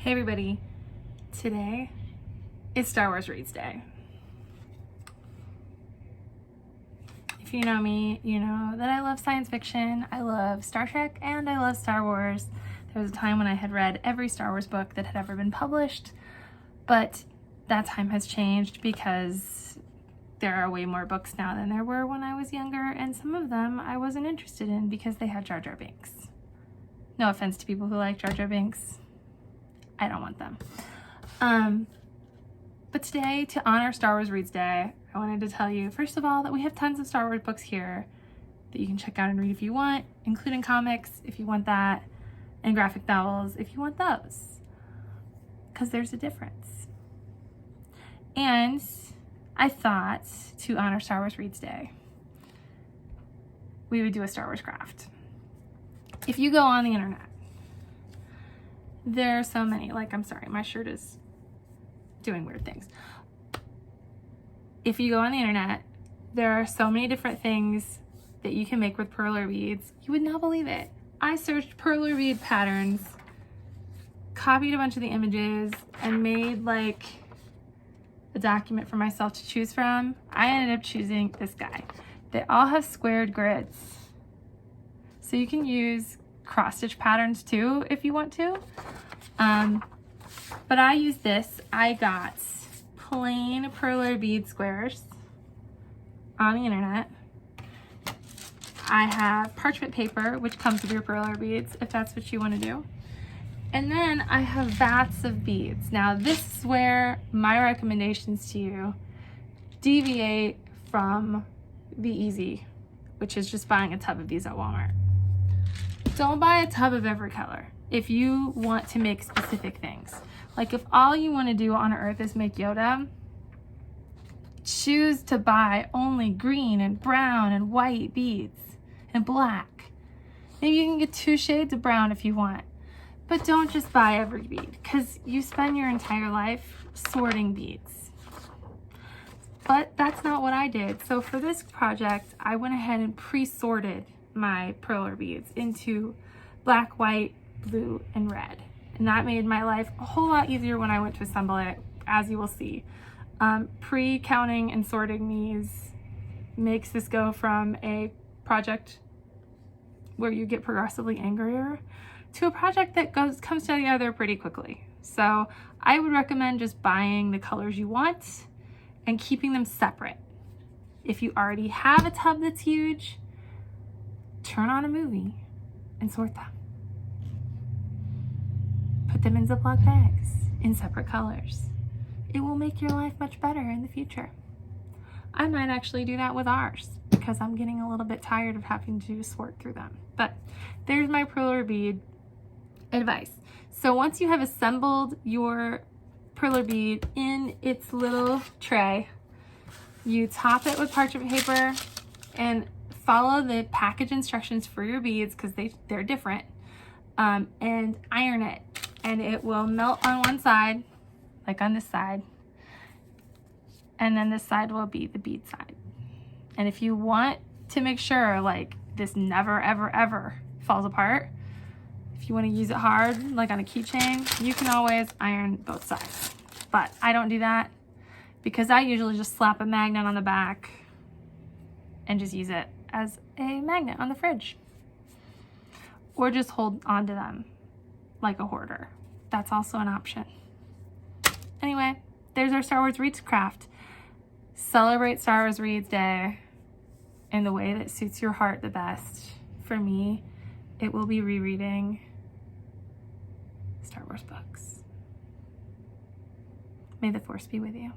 Hey everybody, today is Star Wars Reads Day. If you know me, you know that I love science fiction, I love Star Trek, and I love Star Wars. There was a time when I had read every Star Wars book that had ever been published, but that time has changed because there are way more books now than there were when I was younger, and some of them I wasn't interested in because they had Jar Jar Binks. No offense to people who like Jar Jar Binks. I don't want them. But today, to honor Star Wars Reads Day, I wanted to tell you, first of all, that we have tons of Star Wars books here that you can check out and read if you want, including comics if you want that, and graphic novels if you want those, because there's a difference. And I thought, to honor Star Wars Reads Day, we would do a Star Wars craft. If you go on the internet, there are so many, I'm sorry, my shirt is doing weird things. If you go on the internet, there are so many different things that you can make with perler beads. You would not believe it. I searched perler bead patterns, copied a bunch of the images, and made a document for myself to choose from. I ended up choosing this guy. They all have squared grids. So you can use cross-stitch patterns too if you want to. But I use this. I got plain perler bead squares on the internet. I have parchment paper, which comes with your perler beads if that's what you want to do. And then I have vats of beads. Now this is where my recommendations to you deviate from the easy, which is just buying a tub of these at Walmart. Don't buy a tub of every color if you want to make specific things. Like if all you want to do on Earth is make Yoda, choose to buy only green and brown and white beads and black. Maybe you can get 2 shades of brown if you want, but don't just buy every bead because you spend your entire life sorting beads. But that's not what I did. So for this project, I went ahead and pre-sorted my perler beads into black, white, blue, and red. And that made my life a whole lot easier when I went to assemble it, as you will see. Pre-counting and sorting these makes this go from a project where you get progressively angrier to a project that comes together pretty quickly. So I would recommend just buying the colors you want and keeping them separate. If you already have a tub that's huge, turn on a movie and sort them. Put them in Ziploc bags in separate colors. It will make your life much better in the future. I might actually do that with ours because I'm getting a little bit tired of having to sort through them. But there's my perler bead advice. So once you have assembled your perler bead in its little tray, you top it with parchment paper and follow the package instructions for your beads because they're different, and iron it, and it will melt on one side, like on this side, and then this side will be the bead side. And if you want to make sure this never ever ever falls apart, if you want to use it hard like on a keychain, you can always iron both sides. But I don't do that because I usually just slap a magnet on the back and just use it as a magnet on the fridge, or just hold on to them like a hoarder. That's also an option. Anyway, there's our Star Wars Reads craft. Celebrate Star Wars Reads Day in the way that suits your heart the best. For me, it will be rereading Star Wars books. May the Force be with you.